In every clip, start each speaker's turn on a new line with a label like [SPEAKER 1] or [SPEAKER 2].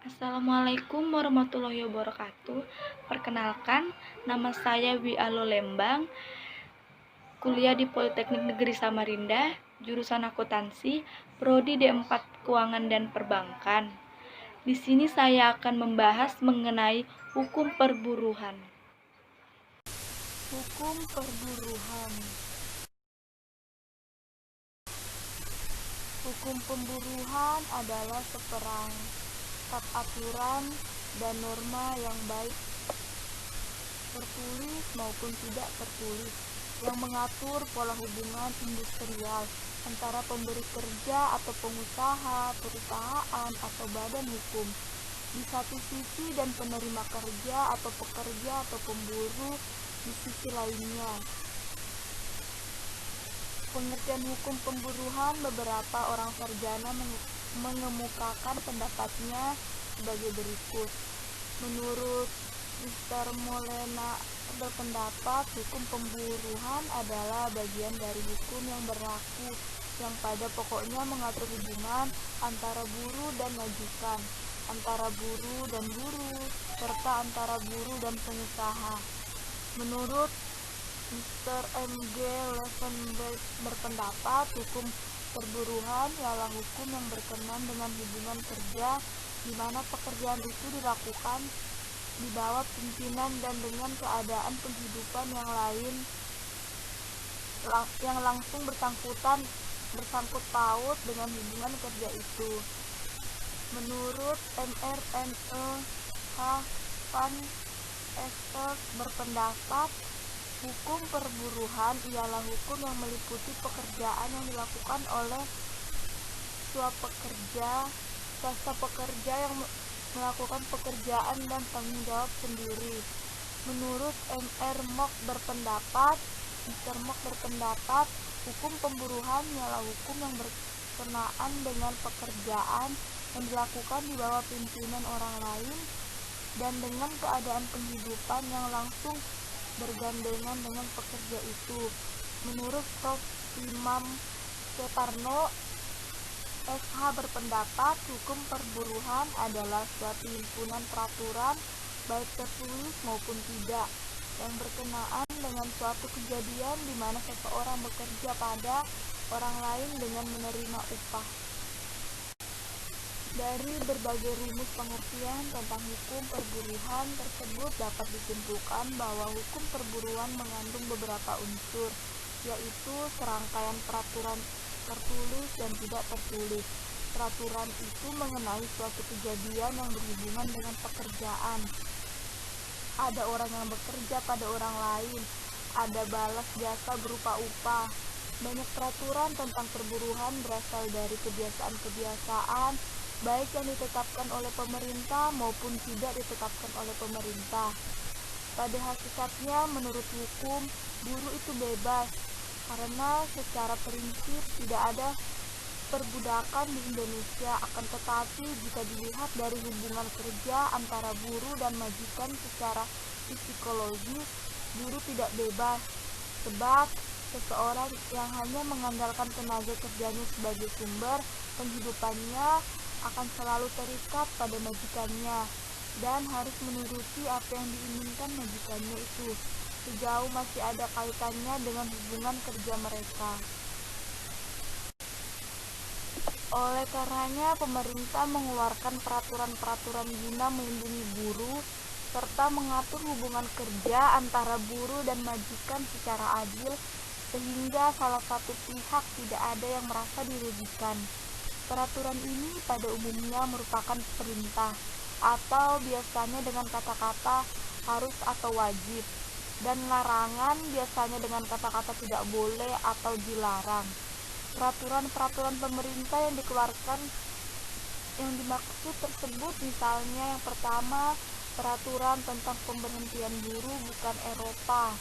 [SPEAKER 1] Assalamualaikum warahmatullahi wabarakatuh. Perkenalkan, nama saya Wialo Lembang, kuliah di Politeknik Negeri Samarinda, jurusan akuntansi, prodi D4 Keuangan dan Perbankan. Di sini saya akan membahas mengenai hukum perburuhan. Hukum perburuhan. Hukum pemburuhan adalah seperangkat aturan dan norma yang baik tertulis maupun tidak tertulis yang mengatur pola hubungan industrial antara pemberi kerja atau pengusaha, perusahaan, atau badan hukum di satu sisi dan penerima kerja atau pekerja atau pemburu di sisi lainnya. Pengertian hukum pemburuhan, beberapa orang sarjana mengemukakan pendapatnya sebagai berikut. Menurut Mr. Molena berpendapat hukum pemburuhan adalah bagian dari hukum yang berlaku yang pada pokoknya mengatur hubungan antara buruh dan majikan, antara buruh dan buruh, serta antara buruh dan pengusaha. Menurut Mr. M.G. Levenberg berpendapat hukum perburuhan ialah hukum yang berkenaan dengan hubungan kerja di mana pekerjaan itu dilakukan di bawah pimpinan dan dengan keadaan penghidupan yang lain yang langsung bersangkut paut dengan hubungan kerja itu. Menurut MRNE H. van Esselt berpendapat hukum perburuhan ialah hukum yang meliputi pekerjaan yang dilakukan oleh swasta pekerja yang melakukan pekerjaan dan tanggung jawab sendiri. Menurut Mr. Mock berpendapat, hukum pemburuhan ialah hukum yang berkenaan dengan pekerjaan yang dilakukan di bawah pimpinan orang lain dan dengan keadaan penghidupan yang langsung bergandengan dengan pekerja itu. Menurut Prof. Imam Setarno SH berpendapat hukum perburuhan adalah suatu himpunan peraturan baik tertulis maupun tidak yang berkenaan dengan suatu kejadian di mana seseorang bekerja pada orang lain dengan menerima upah. Dari berbagai rumus pengertian tentang hukum perburuhan tersebut dapat disimpulkan bahwa hukum perburuhan mengandung beberapa unsur, yaitu serangkaian peraturan tertulis dan tidak tertulis. Peraturan itu mengenai suatu kejadian yang berhubungan dengan pekerjaan. Ada orang yang bekerja pada orang lain, ada balas jasa berupa upah. Banyak peraturan tentang perburuhan berasal dari kebiasaan-kebiasaan baik yang ditetapkan oleh pemerintah maupun tidak ditetapkan oleh pemerintah. Pada hakikatnya, menurut hukum, buruh itu bebas, karena secara prinsip tidak ada perbudakan di Indonesia. Akan tetapi, jika dilihat dari hubungan kerja antara buruh dan majikan secara psikologis, buruh tidak bebas, sebab seseorang yang hanya mengandalkan tenaga kerjanya sebagai sumber penghidupannya akan selalu terikat pada majikannya dan harus menuruti apa yang diinginkan majikannya itu, sejauh masih ada kaitannya dengan hubungan kerja mereka. Oleh karenanya, pemerintah mengeluarkan peraturan-peraturan guna melindungi buruh serta mengatur hubungan kerja antara buruh dan majikan secara adil sehingga salah satu pihak tidak ada yang merasa dirugikan. Peraturan ini pada umumnya merupakan perintah atau biasanya dengan kata-kata harus atau wajib, dan larangan biasanya dengan kata-kata tidak boleh atau dilarang. Peraturan-peraturan pemerintah yang dikeluarkan yang dimaksud tersebut misalnya yang pertama, peraturan tentang pemberhentian buruh bukan Eropa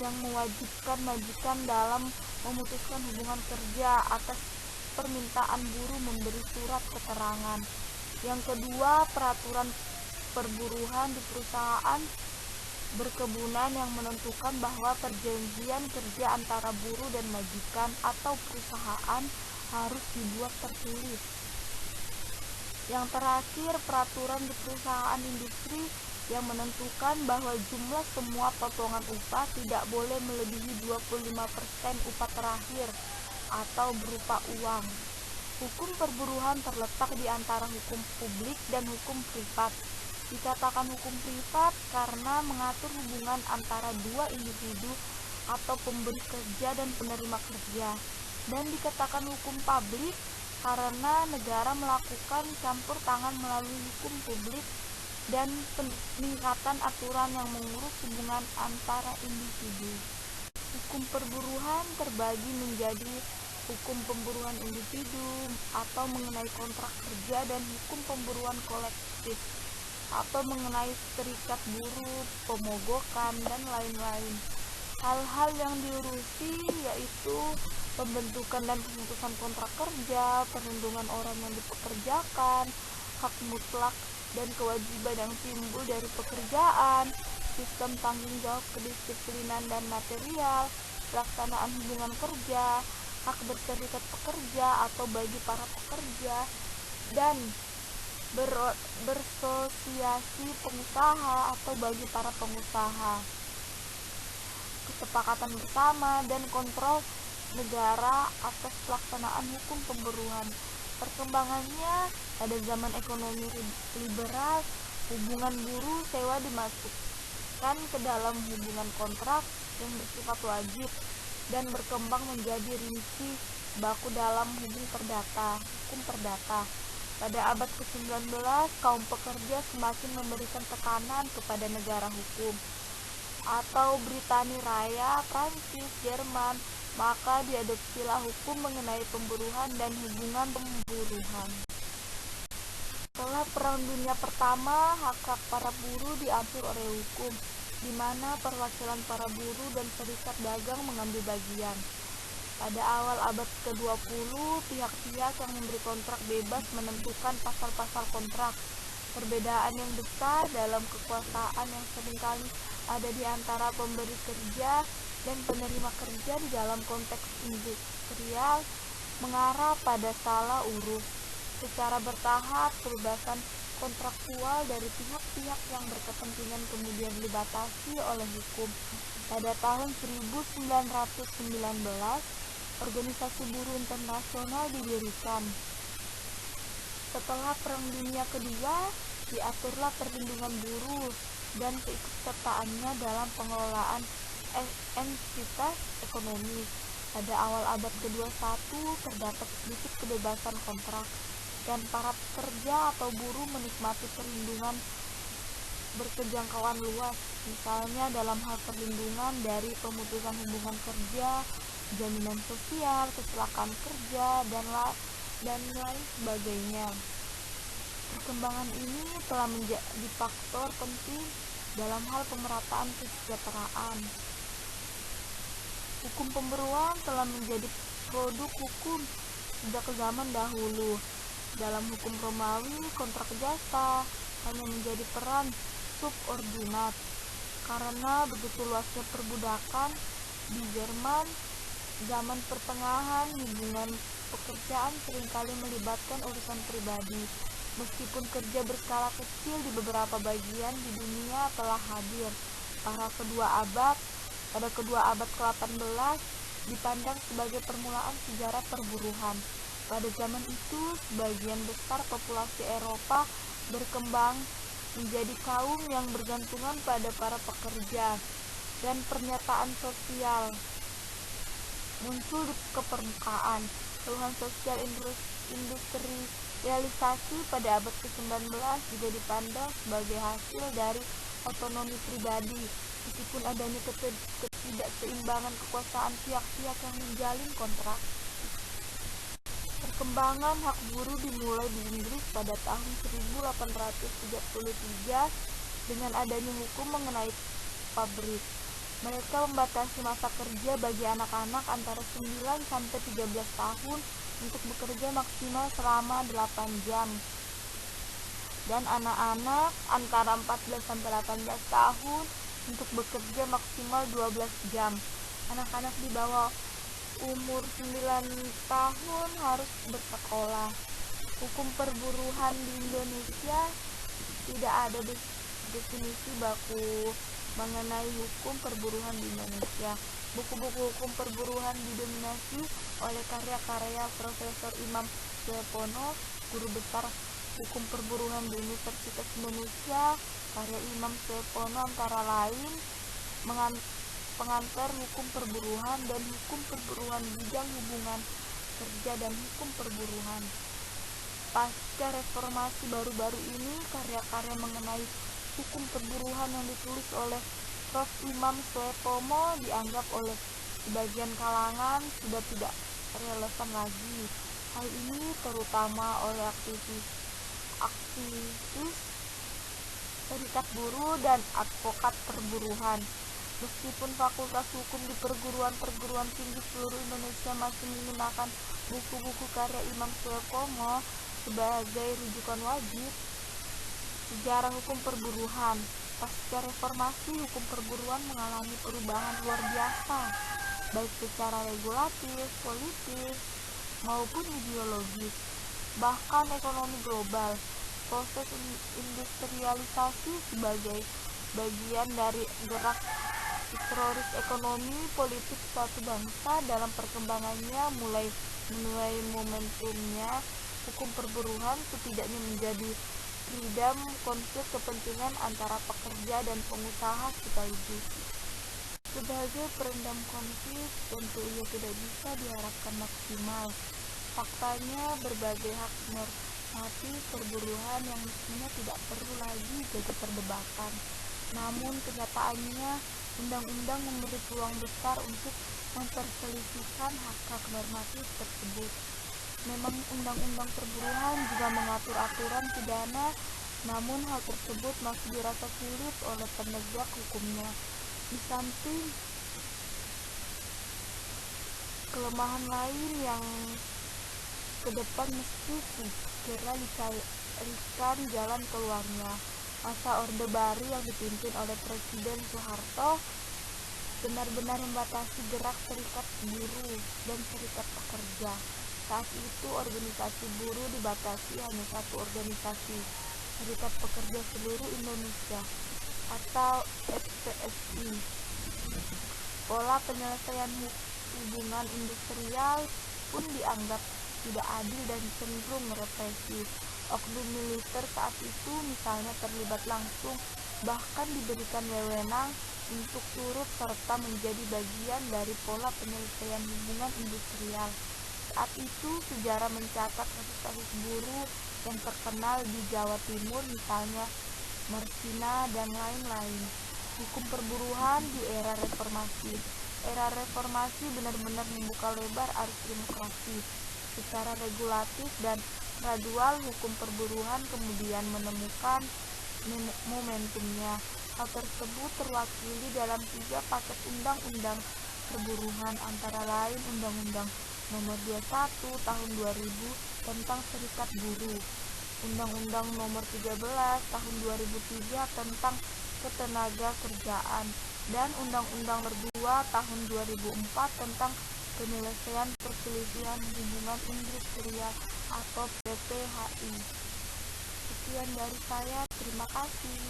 [SPEAKER 1] yang mewajibkan majikan dalam memutuskan hubungan kerja atas permintaan buruh memberi surat keterangan. Yang kedua, peraturan perburuhan di perusahaan berkebunan yang menentukan bahwa perjanjian kerja antara buruh dan majikan atau perusahaan harus dibuat tertulis. Yang terakhir, peraturan di perusahaan industri yang menentukan bahwa jumlah semua potongan upah tidak boleh melebihi 25% upah terakhir atau berupa uang. Hukum perburuhan terletak di antara hukum publik dan hukum privat. Dikatakan hukum privat karena mengatur hubungan antara dua individu atau pemberi kerja dan penerima kerja, dan dikatakan hukum publik karena negara melakukan campur tangan melalui hukum publik dan peningkatan aturan yang mengurus hubungan antara individu. Hukum perburuhan terbagi menjadi hukum pemburuan individu atau mengenai kontrak kerja dan hukum pemburuan kolektif atau mengenai serikat buruh, pemogokan, dan lain-lain. Hal-hal yang diurusi yaitu pembentukan dan pemutusan kontrak kerja, perlindungan orang yang dipekerjakan, hak mutlak dan kewajiban yang timbul dari pekerjaan, sistem tanggung jawab kedisiplinan dan material, pelaksanaan hubungan kerja, hak berserikat pekerja atau bagi para pekerja, dan bersosiasi pengusaha atau bagi para pengusaha, kesepakatan bersama, dan kontrol negara atas pelaksanaan hukum pemburuan. Perkembangannya pada zaman ekonomi liberal, hubungan buruh sewa dimasukkan ke dalam hubungan kontrak yang bersifat wajib dan berkembang menjadi rinci baku dalam hukum perdata. Pada abad ke-19, kaum pekerja semakin memberikan tekanan kepada negara hukum atau Britania Raya, Prancis, Jerman, maka diadopsilah hukum mengenai pemburuhan dan hubungan pemburuhan. Setelah Perang Dunia Pertama, hak-hak para buruh diatur oleh hukum, di mana perwakilan para buruh dan serikat dagang mengambil bagian. Pada awal abad ke-20, pihak-pihak yang memberi kontrak bebas menentukan pasal-pasal kontrak. Perbedaan yang besar dalam kekuasaan yang seringkali ada di antara pemberi kerja dan penerima kerja di dalam konteks industrial mengarah pada salah urus. Secara bertahap, kebebasan kontraktual dari pihak-pihak yang berkepentingan kemudian dibatasi oleh hukum. Pada tahun 1919, Organisasi Buruh Internasional didirikan. Setelah Perang Dunia Kedua, diaturlah perlindungan buruh dan keikutsertaannya dalam pengelolaan entitas ekonomi. Pada awal abad ke-21, terdapat sedikit kebebasan kontrak, dan para pekerja atau buruh menikmati perlindungan berkejangkauan luas, misalnya dalam hal perlindungan dari pemutusan hubungan kerja, jaminan sosial, kecelakaan kerja, dan lain sebagainya. Perkembangan ini telah menjadi faktor penting dalam hal pemerataan kesejahteraan. Hukum pemburuan telah menjadi produk hukum sejak zaman dahulu. Dalam hukum Romawi, kontrak jasa hanya menjadi peran subordinat. Karena begitu luasnya perbudakan di Jerman zaman pertengahan, hubungan pekerjaan seringkali melibatkan urusan pribadi. Meskipun kerja berskala kecil di beberapa bagian di dunia telah hadir, pada kedua abad ke-18 dipandang sebagai permulaan sejarah perburuhan. Pada zaman itu, sebagian besar populasi Eropa berkembang menjadi kaum yang bergantungan pada para pekerja, dan pernyataan sosial muncul ke permukaan. Keluhan sosial industrialisasi pada abad ke-19 juga dipandang sebagai hasil dari otonomi pribadi, meskipun adanya ketidakseimbangan kekuasaan pihak-pihak yang menjalin kontrak. Perkembangan hak buruh dimulai di Inggris pada tahun 1833 dengan adanya hukum mengenai pabrik. Mereka membatasi masa kerja bagi anak-anak antara 9 sampai 13 tahun untuk bekerja maksimal selama 8 jam. Dan anak-anak antara 14 sampai 18 tahun untuk bekerja maksimal 12 jam. Anak-anak di bawah umur 9 tahun harus bersekolah. Hukum perburuhan di Indonesia tidak ada definisi baku mengenai hukum perburuhan di Indonesia. Buku-buku hukum perburuhan didominasi oleh karya-karya Profesor Imam Suepono, guru besar hukum perburuhan di Universitas Indonesia. Karya Imam Suepono antara lain pengantar hukum perburuhan dan hukum perburuhan bidang hubungan kerja dan hukum perburuhan. Pasca reformasi baru-baru ini, karya-karya mengenai hukum perburuhan yang ditulis oleh Prof. Imam Suepono dianggap oleh sebagian kalangan sudah tidak relevan lagi. Hal ini terutama oleh aktivis serikat buruh dan advokat perburuhan. Meskipun Fakultas Hukum di perguruan tinggi seluruh Indonesia masih menggunakan buku-buku karya Imam Suepono sebagai rujukan wajib, sejarah hukum perburuhan pasca reformasi, hukum perburuhan mengalami perubahan luar biasa, baik secara regulatif, politis, maupun ideologis. Bahkan ekonomi global, proses industrialisasi sebagai bagian dari gerak historis ekonomi politik suatu bangsa dalam perkembangannya mulai menuai momentumnya. Hukum perburuhan setidaknya menjadi freedom konflik kepentingan antara pekerja dan pengusaha sekaligus. Sebagai peredam konflik, tentu ia tidak bisa diharapkan maksimal. Faktanya, berbagai hak normatif perburuhan yang mestinya tidak perlu lagi jadi perdebatan. Namun kenyataannya, undang-undang memberi peluang besar untuk memperselisihkan hak-hak normatif tersebut. Memang undang-undang perburuhan juga mengatur aturan pidana, namun hal tersebut masih dirasa sulit oleh penegak hukumnya. Di samping kelemahan lain yang ke depan mesti segera dicarikan jalan keluarnya. Masa Orde Baru yang dipimpin oleh Presiden Soeharto benar-benar membatasi gerak serikat buruh dan serikat pekerja. Saat itu organisasi buruh dibatasi hanya satu organisasi, Serikat Pekerja Seluruh Indonesia atau SPSI. Pola penyelesaian hubungan industrial pun dianggap tidak adil dan cenderung represif. Oknum militer saat itu misalnya terlibat langsung, bahkan diberikan wewenang untuk turut serta menjadi bagian dari pola penyelesaian hubungan industrial. Saat itu sejarah mencatat kasus-kasus buruh yang terkenal di Jawa Timur, misalnya Mersina dan lain-lain. Hukum perburuhan di era reformasi. Era reformasi benar-benar membuka lebar arus demokrasi. Secara regulatif dan gradual, hukum perburuhan kemudian menemukan momentumnya. Hal tersebut terwakili dalam 3 paket undang-undang perburuhan, antara lain Undang-Undang Nomor 21 Tahun 2000 tentang Serikat Buruh, Undang-Undang Nomor 13 Tahun 2003 tentang Ketenagakerjaan, dan Undang-Undang Nomor 2 Tahun 2004 tentang Penyelesaian Perselisihan Hubungan Industrial atau PPHI. Sekian dari saya, terima kasih.